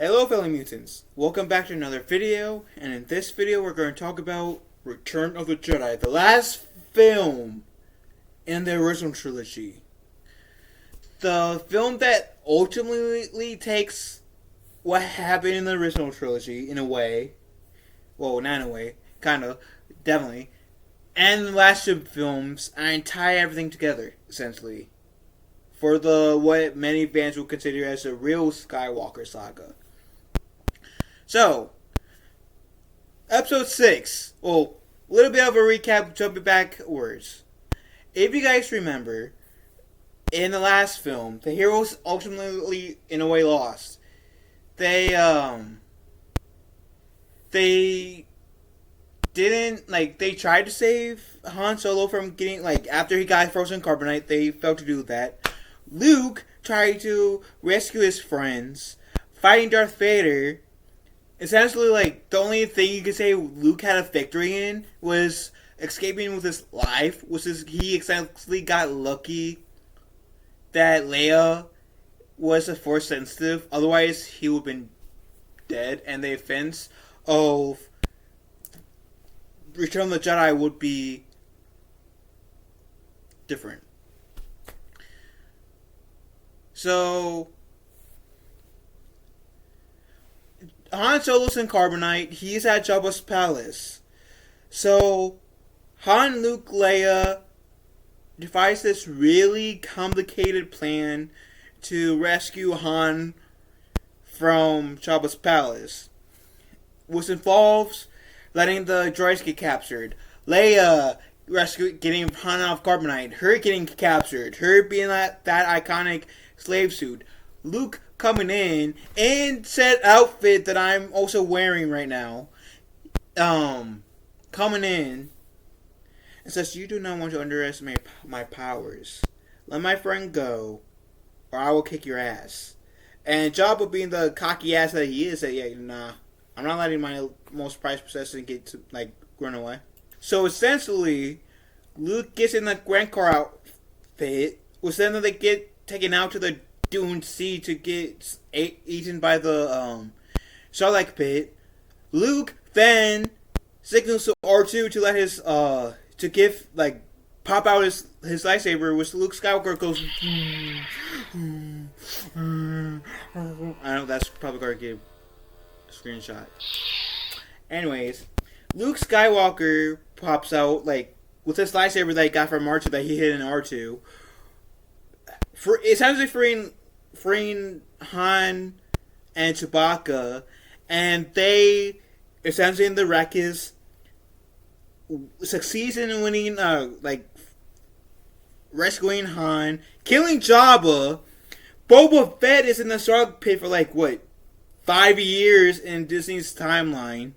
Hello fellow mutants, welcome back to another video, and in this video we're going to talk about Return of the Jedi, the last film in the original trilogy. The film that ultimately takes what happened in the original trilogy in a way, well not in a way, kinda, definitely, and the last two films and tie everything together, essentially. For the what many fans would consider as the real Skywalker saga. So, episode 6. Well, a little bit of a recap, jumping backwards. If you guys remember, in the last film, the heroes ultimately, in a way, lost. They didn't, they tried to save Han Solo from getting, after he got frozen carbonite, they failed to do that. Luke tried to rescue his friends, fighting Darth Vader. Essentially, the only thing you could say Luke had a victory in was escaping with his life, he essentially got lucky that Leia was a Force sensitive, otherwise he would have been dead, and the offense of Return of the Jedi would be different. So, Han Solo's in Carbonite. He's at Jabba's palace. So, Han, Luke, Leia devise this really complicated plan to rescue Han from Jabba's palace, which involves letting the droids get captured. Leia getting Han out of Carbonite. Her getting captured. Her being that iconic slave suit. Luke coming in in said outfit that I'm also wearing right now, coming in and says, "You do not want to underestimate my powers. Let my friend go, or I will kick your ass." And Jabba, being the cocky ass that he is, said, "Yeah, nah, I'm not letting my most prized possession get to run away." So essentially, Luke gets in the Grand Car outfit, which then they get taken out to the Dune Sea to get eaten by the Sarlacc pit. Luke then signals to R2 to let his to give pop out his lightsaber, which Luke Skywalker goes. I know that's probably gonna give a screenshot. Anyways, Luke Skywalker pops out with his lightsaber that he got from R2 that he hid in R2. For essentially freeing Han and Chewbacca, and they essentially in the wreckage succeeds in winning, rescuing Han, killing Jabba. Boba Fett is in the Sarlacc pit for 5 years in Disney's timeline,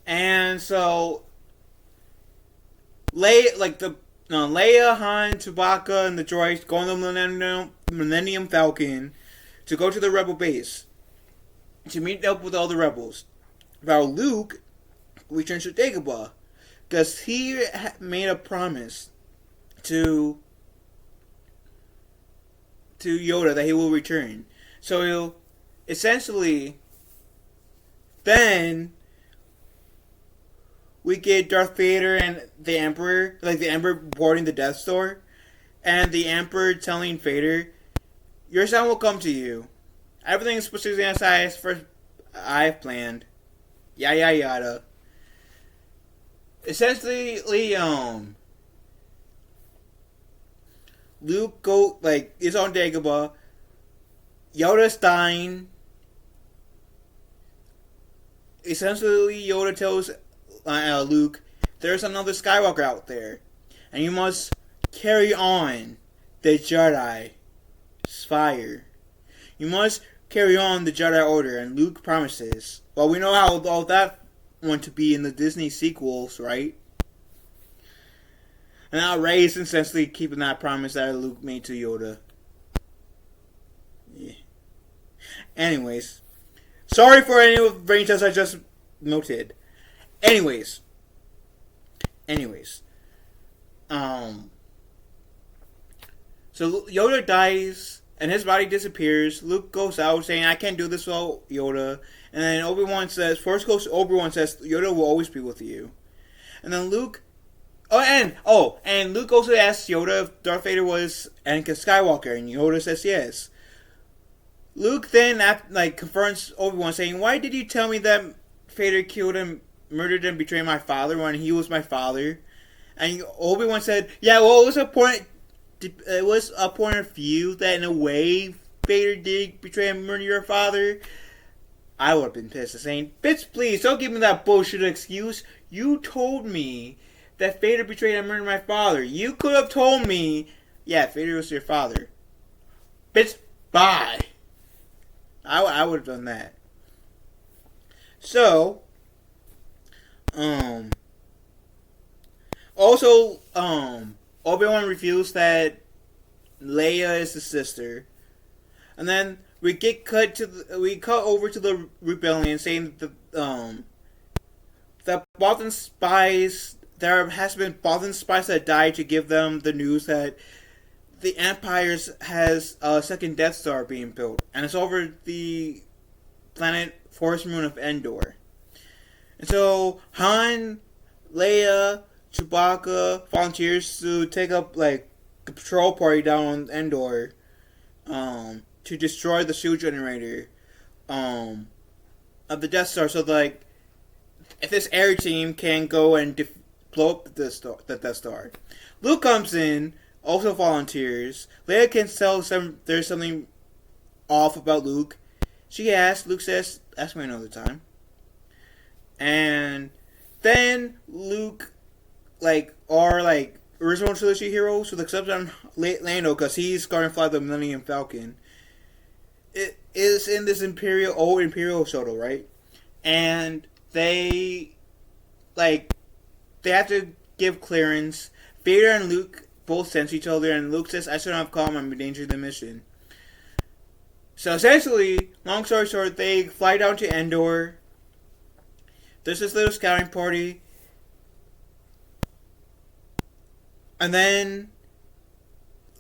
and so Leia, Han, Chewbacca, and the droids go on the Millennium Falcon to go to the Rebel base to meet up with all the rebels. While Luke returns to Dagobah because he made a promise to Yoda that he will return. So he'll essentially then we get Darth Vader and the Emperor, the Emperor boarding the Death Star, and the Emperor telling Vader, "Your son will come to you. Everything is proceeding as I've planned. Yada yada." Essentially, Luke is on Dagobah. Yoda's dying. Essentially, Yoda tells Luke, "There's another Skywalker out there, and you must carry on the Jedi's fire. You must carry on the Jedi Order." And Luke promises. Well, we know how all that want to be in the Disney sequels, right? And now Rey is essentially keeping that promise that Luke made to Yoda. Yeah. Anyways, sorry for any of the brain tests I just noted. Anyways, so Yoda dies and his body disappears. Luke goes out saying, "I can't do this without Yoda." And then Obi-Wan says, Force Ghost Obi-Wan says, "Yoda will always be with you." And then Luke, and Luke also asks Yoda if Darth Vader was Anakin Skywalker, and Yoda says yes. Luke then confronts Obi-Wan, saying, "Why did you tell me that Vader killed him, murdered and betrayed my father when he was my father?" And Obi-Wan said, "Yeah, well, it was a point of view that in a way Vader did betray and murder your father." I would have been pissed, saying, "Bitch, please don't give me that bullshit excuse. You told me that Vader betrayed and murdered my father. You could have told me, yeah, Vader was your father. Bitch, bye." I would have done that. So, also, Obi-Wan reveals that Leia is his sister. And then we cut over to the rebellion, saying that that Bothan spies, there has been Bothan spies that died to give them the news that the Empire has a second Death Star being built, and it's over the planet Forest Moon of Endor. And so Han, Leia, Chewbacca volunteers to take up a patrol party down on Endor, to destroy the shield generator, of the Death Star, so if this air team can go and blow up the Death Star. Luke comes in, also volunteers. Leia can tell there's something off about Luke. She asks. Luke says, "Ask me another time." And then Luke, original trilogy heroes, with the exception of Lando, because he's going to fly the Millennium Falcon, it is in this old Imperial shuttle, right? And they have to give clearance. Vader and Luke both sense each other, and Luke says, "I shouldn't have called him, I'm endangering the mission." So essentially, long story short, they fly down to Endor. There's this little scouting party. And then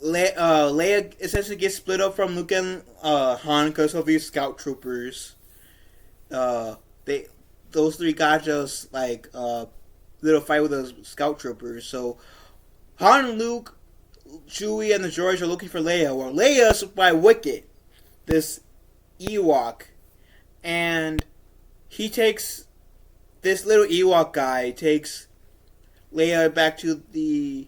Leia essentially gets split up from Luke and Han because of these scout troopers. Those three got just little fight with those scout troopers. So Han, Luke, Chewie, and the droids are looking for Leia. Well, Leia's by Wicket, this Ewok, and he takes this little Ewok guy takes Leia back to the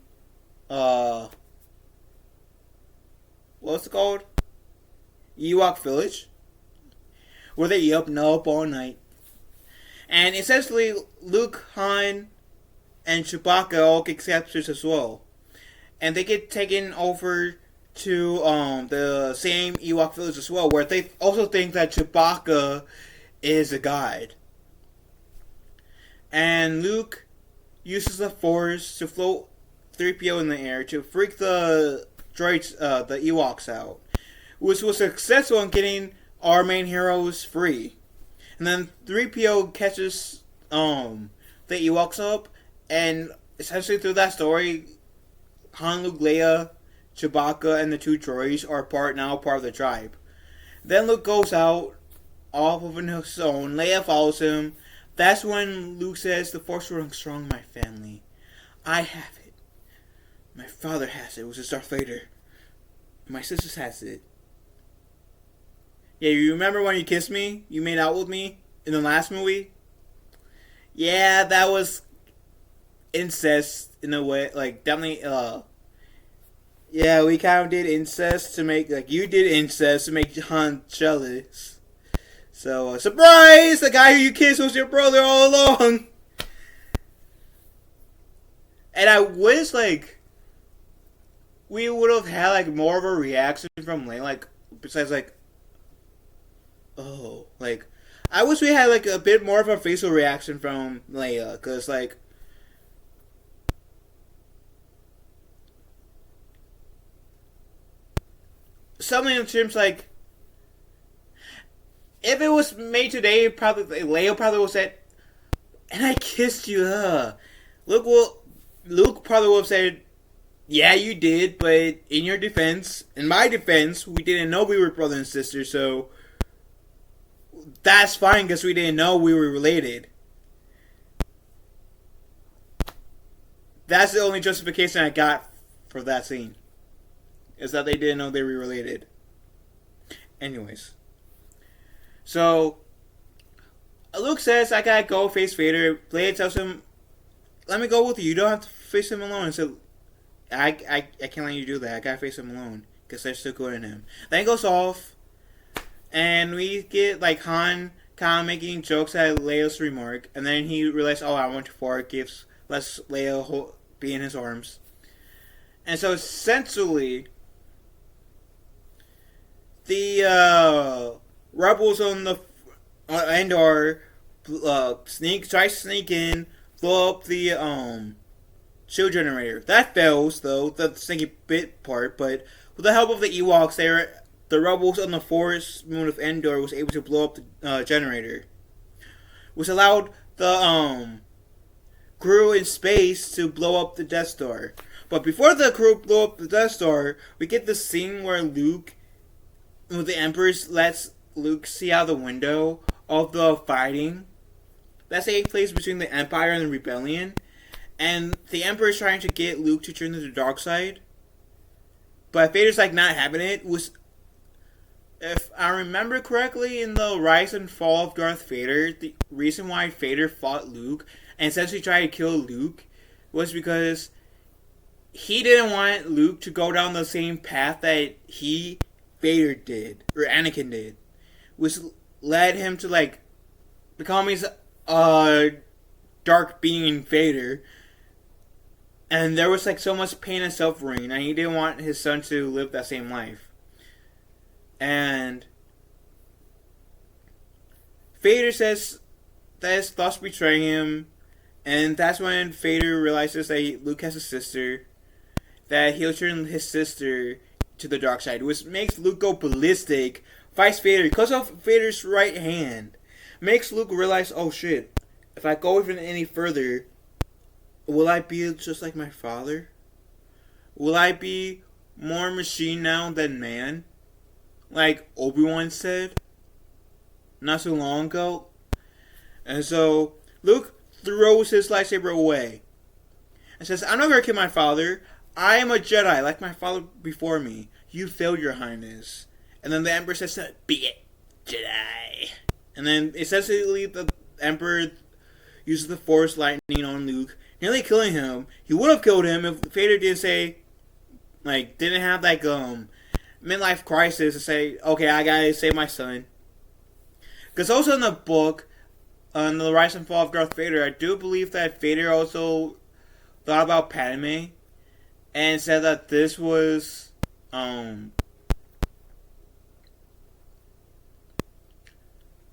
what's it called? Ewok village, where they up and up all night. And essentially, Luke, Han, and Chewbacca all get captured as well. And they get taken over to the same Ewok village as well, where they also think that Chewbacca is a guide. And Luke uses the Force to float 3PO in the air to freak the droids, the Ewoks out, which was successful in getting our main heroes free. And then 3PO catches the Ewoks up, and essentially through that story, Han, Luke, Leia, Chewbacca, and the two droids are part of the tribe. Then Luke goes out off of his own. Leia follows him. That's when Luke says, "The Force will run strong in my family. I have it. My father has it, which is Darth Vader. My sister has it." Yeah, you remember when you kissed me? You made out with me in the last movie? Yeah, that was incest in a way. Definitely, yeah, we kind of did incest to make, you did incest to make Han jealous. So, surprise! The guy who you kissed was your brother all along! And I wish, we would have had, more of a reaction from Leia, besides, oh, I wish we had, a bit more of a facial reaction from Leia, because, something in terms, if it was made today, probably, Leia probably would have said, "And I kissed you, Luke probably would have said, Yeah, you did, but in your defense, in my defense, we didn't know we were brother and sister, so that's fine because we didn't know we were related. That's the only justification I got for that scene. Is that they didn't know they were related. Anyways. So, Luke says, I gotta go face Vader. Leia tells him, let me go with you. You don't have to face him alone. So, I can't let you do that. I gotta face him alone. Because they're still good in him. Then he goes off. And we get, like, Han kind of making jokes at Leia's remark. And then he realizes, oh, I want to forgive. Lets Leia be in his arms. And so, essentially, the rebels on the Endor try to sneak in, blow up the shield generator. That fails though, the sneaky bit part. But with the help of the Ewoks, the rebels on the forest moon of Endor was able to blow up the generator, which allowed the crew in space to blow up the Death Star. But before the crew blow up the Death Star, we get the scene where the Emperor lets Luke see out the window of the fighting that's taking place between the Empire and the Rebellion. And the Emperor is trying to get Luke to turn to the dark side. But Vader's like not having it. If I remember correctly, in the Rise and Fall of Darth Vader, the reason why Vader fought Luke and essentially tried to kill Luke was because he didn't want Luke to go down the same path that Vader did, or Anakin did, which led him to like become his dark being Vader. And there was like so much pain and suffering, and he didn't want his son to live that same life. And Vader says that his thoughts betray him, and that's when Vader realizes that Luke has a sister, that he'll turn his sister to the dark side, which makes Luke go ballistic, fights Vader, cuts off Vader's right hand, makes Luke realize, oh shit, if I go even any further, will I be just like my father? Will I be more machine now than man? Like Obi-Wan said not too long ago. And so Luke throws his lightsaber away and says, I'm not going to kill my father. I am a Jedi like my father before me. You failed, your highness. And then the Emperor says, be it, Jedi. And then essentially the Emperor uses the Force lightning on Luke, nearly killing him. He would have killed him if Vader didn't have like midlife crisis to say, okay, I gotta save my son. Because also in the book, on the Rise and Fall of Darth Vader, I do believe that Vader also thought about Padme and said that this was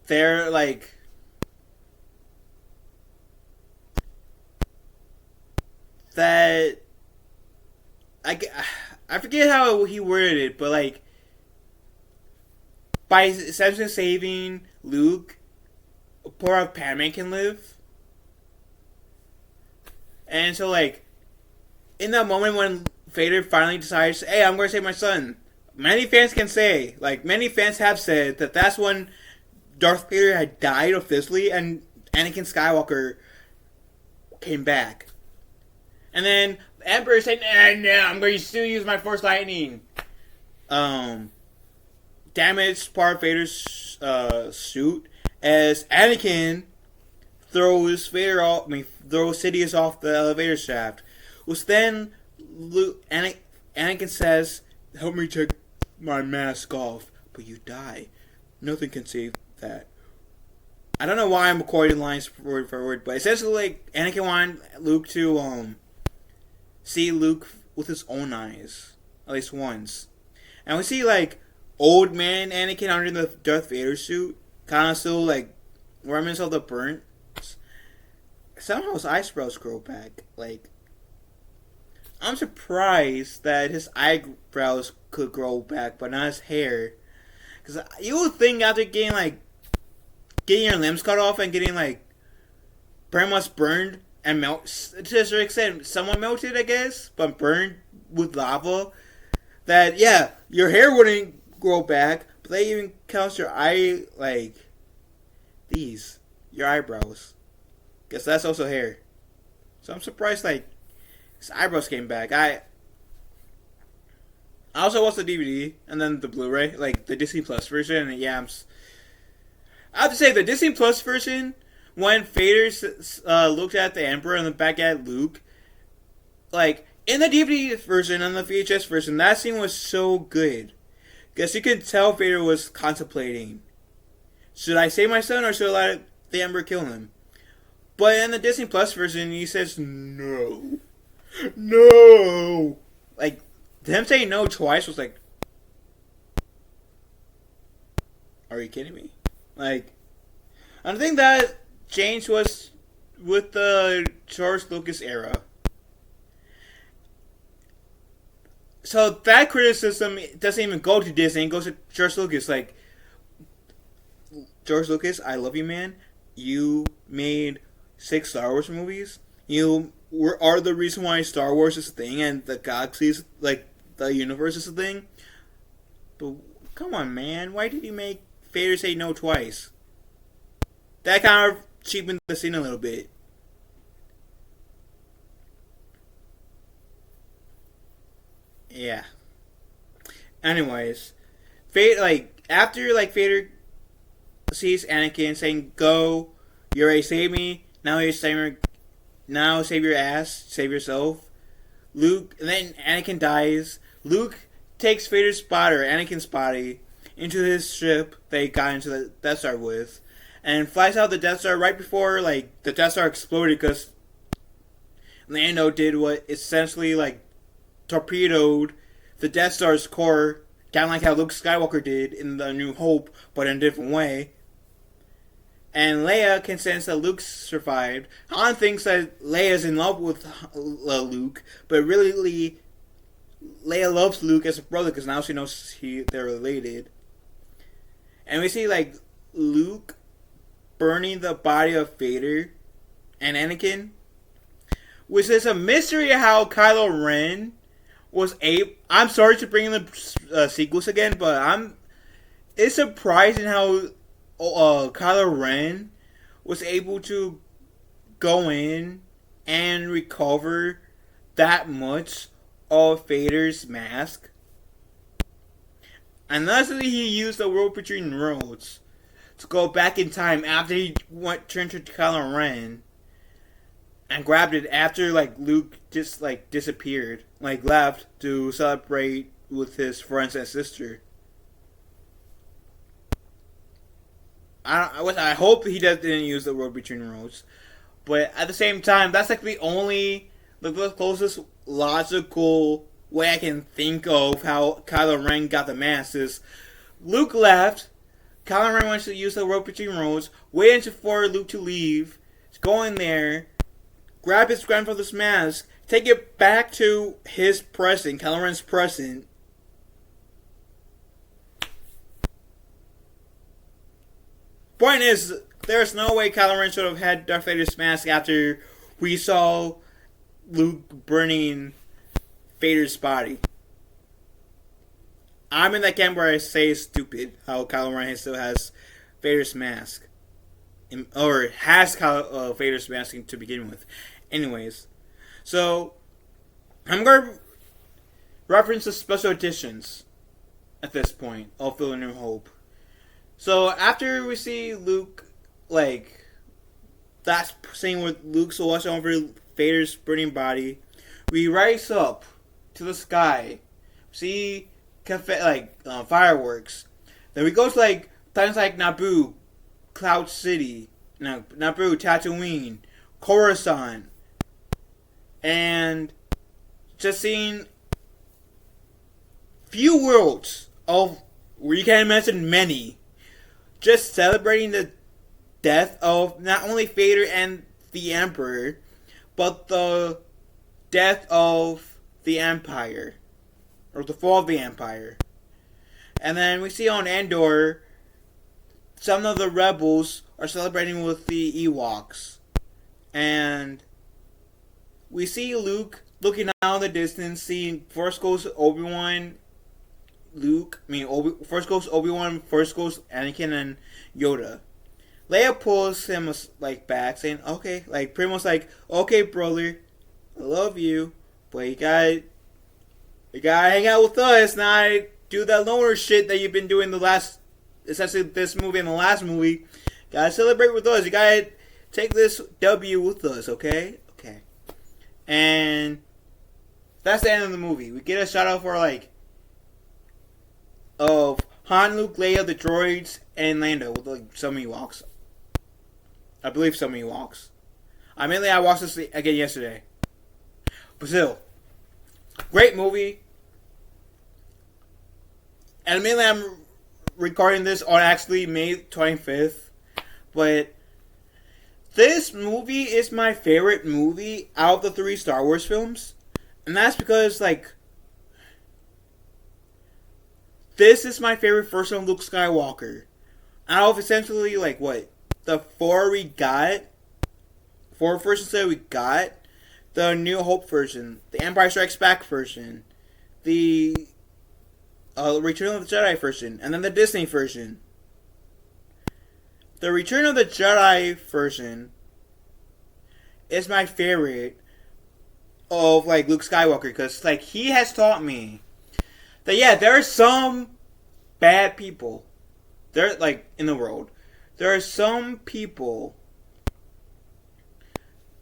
they're like that I forget how he worded it, but like by essentially saving Luke, poor Padme can live. And so like in that moment when Vader finally decides, hey, I'm going to save my son, many fans have said that that's when Darth Vader had died officially and Anakin Skywalker came back. And then the Emperor said, no, I'm going to still use my Force Lightning. Damaged part of Vader's suit as Anakin throws Sidious off the elevator shaft. Which then Anakin says, help me take my mask off, but you die. Nothing can save that. I don't know why I'm quoting lines word for word, but essentially like Anakin wanted Luke to see Luke with his own eyes, at least once. And we see like old man Anakin under the Darth Vader suit, kind of still like remnants of the burnt. Somehow his eyebrows grow back. Like, I'm surprised that his eyebrows could grow back, but not his hair. Because you would think after getting your limbs cut off and getting like pretty much burned and melt, to a certain extent, somewhat melted, I guess, but burned with lava that, yeah, your hair wouldn't grow back, but they even counts your eye, like, these, your eyebrows. Guess that's also hair. So I'm surprised, like, his eyebrows came back. I also watched the DVD and then the Blu-ray, like the Disney Plus version. And yeah, I have to say the Disney Plus version, when Vader looked at the Emperor and then back at Luke, like in the DVD version and the VHS version, that scene was so good because you could tell Vader was contemplating: should I save my son or should I let the Emperor kill him? But in the Disney Plus version, he says no, no. Like him saying no twice was like, are you kidding me? Like, I think that change was with the George Lucas era. So that criticism doesn't even go to Disney; it goes to George Lucas. Like, George Lucas, I love you, man. You made 6 Star Wars movies. You are the reason why Star Wars is a thing and the galaxies, like the universe, is a thing. But come on, man, why did you make Vader say no twice? That kind of cheapened the scene a little bit. Yeah. Anyways, Vader, like after like Vader sees Anakin saying, "Go, you already saved me. Now you're saving. Now save your ass. Save yourself." Luke, and then Anakin dies. Luke takes Vader's spotter, Anakin's body, into his ship they got into the Death Star with, and flies out the Death Star right before like the Death Star exploded because Lando did what essentially like torpedoed the Death Star's core, kind of like how Luke Skywalker did in The New Hope, but in a different way. And Leia can sense that Luke survived. Han thinks that Leia's in love with Luke, but really, Leia loves Luke as a brother because now she knows they're related. And we see like Luke burning the body of Vader and Anakin, which is a mystery how Kylo Ren was able. I'm sorry to bring in the sequels again, but it's surprising how Kylo Ren was able to go in and recover that much of Vader's mask. And lastly, he used the world between worlds to go back in time after he turned to Kylo Ren and grabbed it after like Luke just like disappeared, like left to celebrate with his friends and sister. I hope he didn't use the world between worlds, but at the same time, that's like the closest logical way I can think of how Kylo Ren got the mask is Luke left, Kylo Ren wants to use the world between worlds, waiting for Luke to leave, go in there, grab his grandfather's mask, take it back to his present, Kylo Ren's present. Point is, there's no way Kylo Ren should have had Darth Vader's mask after we saw Luke burning Vader's body. I'm in that camp where I say it's stupid how Kylo Ren still has Vader's mask. Or has Vader's mask to begin with. Anyways, so I'm going to reference the special editions at this point of The New Hope. So after we see Luke, like, that scene with Luke's watching over Vader's burning body, we rise up to the sky, see fireworks. Then we go to like times like Naboo, Cloud City, Naboo, Tatooine, Coruscant, and just seeing few worlds of where you can imagine many. Just celebrating the death of not only Vader and the Emperor, but the death of the Empire, or the fall of the Empire. And then we see on Endor, some of the rebels are celebrating with the Ewoks. And we see Luke looking out in the distance, seeing first goes Obi-Wan, Luke. I mean, first goes Obi-Wan, first goes Anakin and Yoda. Leia pulls him like back, saying, "Okay," like pretty much like, "Okay, brother, I love you, but you gotta hang out with us, not do that loner shit that you've been doing especially this movie and the last movie. Gotta celebrate with us. You gotta take this W with us, okay? Okay." And that's the end of the movie. We get a shout out for of Han, Luke, Leia, the droids, and Lando with like some Ewoks. I believe some Ewoks. I watched this again yesterday. But still, great movie. And mainly I'm recording this on actually May 25th. But this movie is my favorite movie out of the 3 Star Wars films. And that's because, like, this is my favorite version of Luke Skywalker. Out of essentially, like, the 4 versions that we got, the New Hope version, the Empire Strikes Back version, the Return of the Jedi version, and then the Disney version. The Return of the Jedi version is my favorite of like Luke Skywalker because like he has taught me that there are some bad people there like in the world. There are some people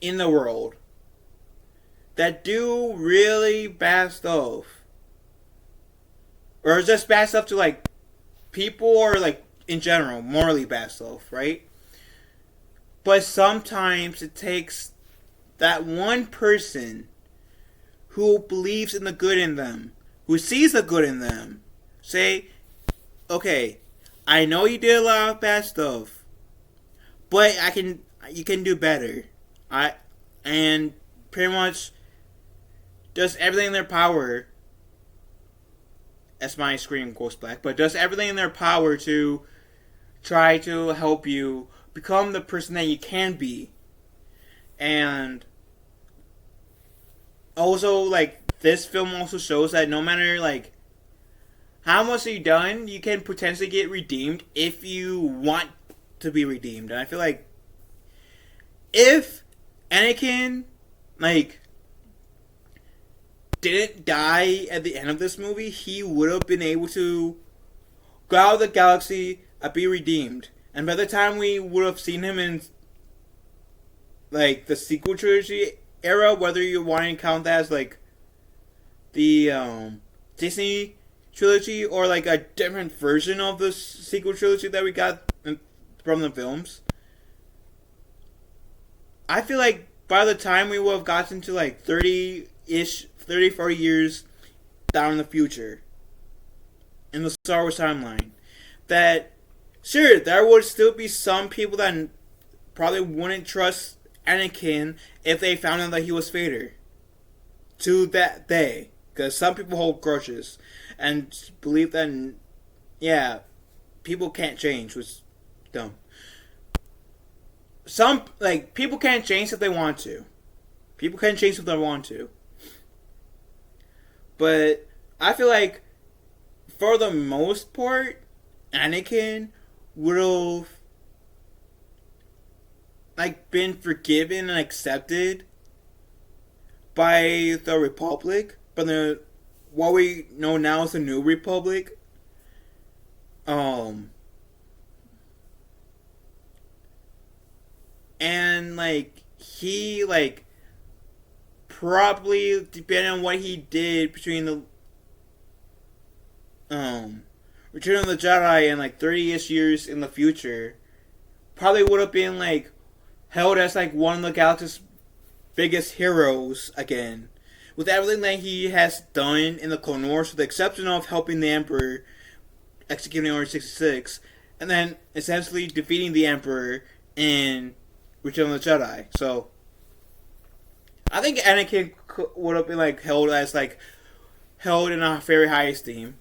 in the world that do really bad stuff. Or just bad stuff to like people or like in general, morally bad stuff, right? But sometimes it takes that one person who believes in the good in them, who sees the good in them, say, okay, I know you did a lot of bad stuff, but you can do better. And pretty much does everything in their power, as my screen goes black, but does everything in their power to try to help you become the person that you can be. And also, like, this film also shows that no matter, like, how much you've done, you can potentially get redeemed if you want to be redeemed. And I feel like if Anakin, like, didn't die at the end of this movie, he would have been able to go out of the galaxy and be redeemed. And by the time we would have seen him in, like, the sequel trilogy era, whether you want to count that as, like, the Disney trilogy or, like, a different version of the sequel trilogy that we got from the films, I feel like by the time we would have gotten to, like, 30, 40 years down in the future in the Star Wars timeline, that sure, there would still be some people that probably wouldn't trust Anakin if they found out that he was Vader to that day, because some people hold grudges and believe that people can't change, which is dumb. Some, like, people can't change if they want to. People can change if they want to. But I feel like, for the most part, Anakin would have, like, been forgiven and accepted by the Republic, but what we know now is the New Republic. And, like, he, like, probably, depending on what he did between the Return of the Jedi and, like, 30-ish years in the future, probably would have been, like, held as, like, one of the galaxy's biggest heroes again. With everything that he has done in the Clone Wars, with the exception of helping the Emperor executing Order 66, and then essentially defeating the Emperor in Return of the Jedi. So, I think Anakin would have been, like, held in a very high esteem.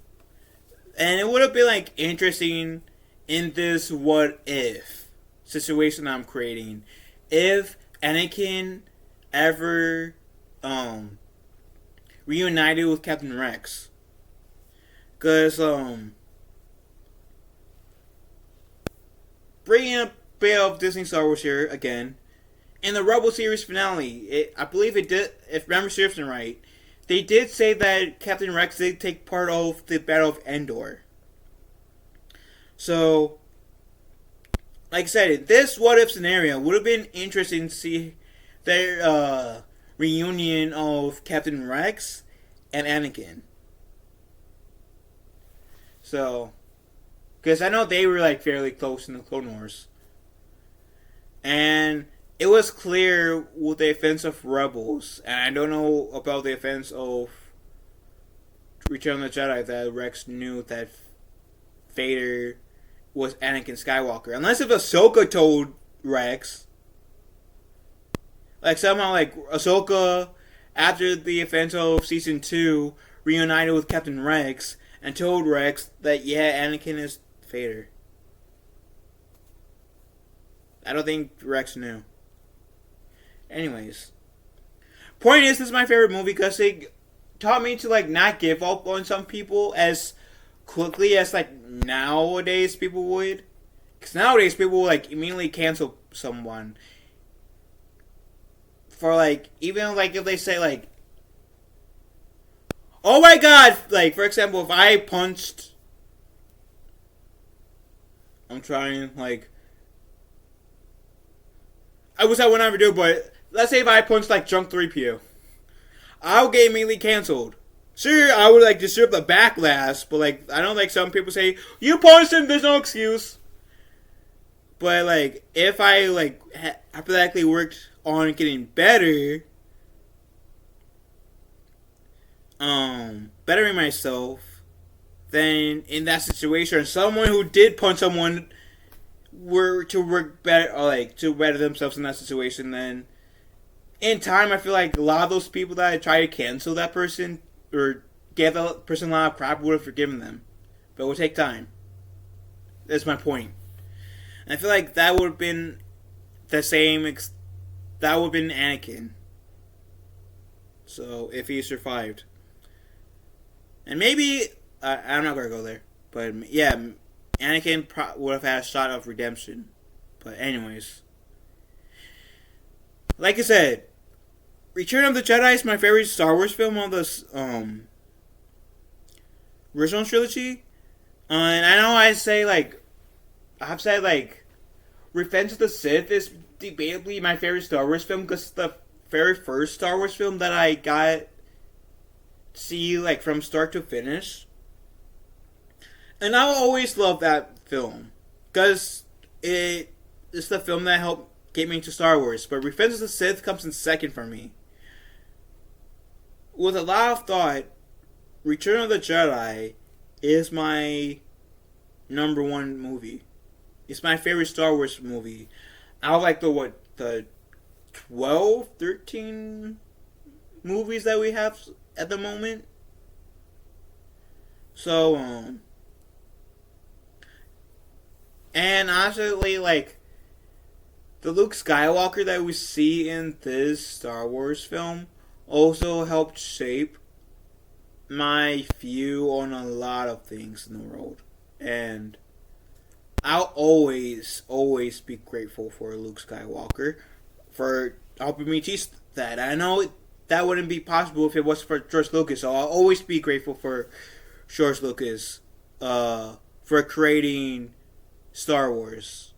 And it would have been, like, interesting in this what if situation I'm creating. If Anakin ever reunited with Captain Rex. Because, bringing up a bit of Disney Star Wars here again, in the Rebel series finale, I believe it did, if memory serves me right, they did say that Captain Rex did take part of the Battle of Endor. So, like I said, this what if scenario would have been interesting to see their reunion of Captain Rex and Anakin. So, because I know they were like fairly close in the Clone Wars, and it was clear with the offense of Rebels, and I don't know about the offense of Return of the Jedi that Rex knew that Vader was Anakin Skywalker. Unless if Ahsoka told Rex. Like somehow like Ahsoka, after the offense of Season 2, reunited with Captain Rex and told Rex that yeah, Anakin is Vader. I don't think Rex knew. Anyways. Point is, this is my favorite movie because it taught me to like not give up on some people as quickly as like nowadays people would. Because nowadays people will like immediately cancel someone. For like, even like if they say like, oh my god, like for example, if I punched, I'm trying like, I wish I would never do, but let's say if I punched like Drunk 3PO, I'll get immediately canceled. Sure, I would like deserve the backlash, but like I don't like some people say you punched him, there's no excuse. But like if I like hypothetically worked on getting better, bettering myself, then in that situation, someone who did punch someone were to work better, or like to better themselves in that situation, then in time, I feel like a lot of those people that try to cancel that person or give that person a lot of crap would have forgiven them, but it would take time. That's my point. And I feel like that would have been the same. That would have been Anakin. So if he survived, and maybe I'm not gonna go there, but yeah, Anakin would have had a shot of redemption. But anyways, like I said, Return of the Jedi is my favorite Star Wars film of this original trilogy. And I know I've said like Revenge of the Sith is debatably my favorite Star Wars film because it's the very first Star Wars film that I got to see like from start to finish. And I'll always love that film because it's the film that helped get me into Star Wars. But Revenge of the Sith comes in second for me. With a lot of thought, Return of the Jedi is my number one movie. It's my favorite Star Wars movie. I like the 12, 13 movies that we have at the moment. So, and honestly, like, the Luke Skywalker that we see in this Star Wars film also helped shape my view on a lot of things in the world. And I'll always be grateful for Luke Skywalker for helping me teach that. I know that wouldn't be possible if it wasn't for George Lucas, so I'll always be grateful for George Lucas for creating Star Wars.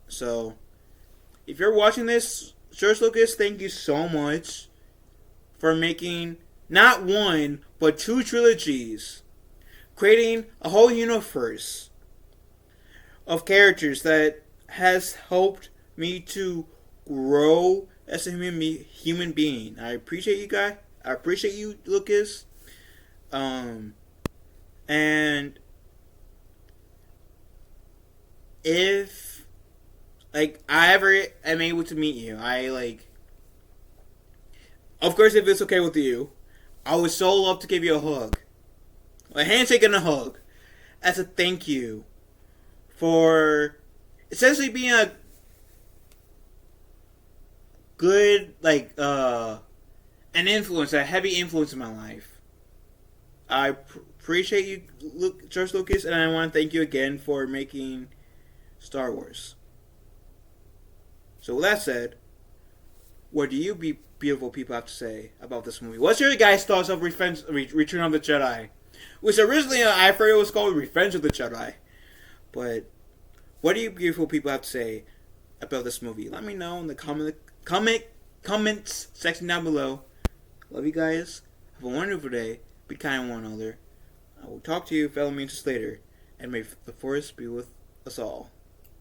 So, if you're watching this, George Lucas, thank you so much for making not one, but 2 trilogies, creating a whole universe of characters that has helped me to grow as a human being. I appreciate you guys. I appreciate you, Lucas. And if like I ever am able to meet you, of course, if it's okay with you, I would so love to give you a hug. A handshake and a hug. As a thank you for essentially being a good, an influence, a heavy influence in my life. I appreciate you, George Lucas, and I want to thank you again for making Star Wars. So with that said, what do you beautiful people have to say about this movie? What's your guys' thoughts of Return of the Jedi? Which originally I've heard it was called Revenge of the Jedi. But what do you beautiful people have to say about this movie? Let me know in the comments section down below. Love you guys. Have a wonderful day. Be kind to one another. I will talk to you, fellow mutants, later. And may the force be with us all.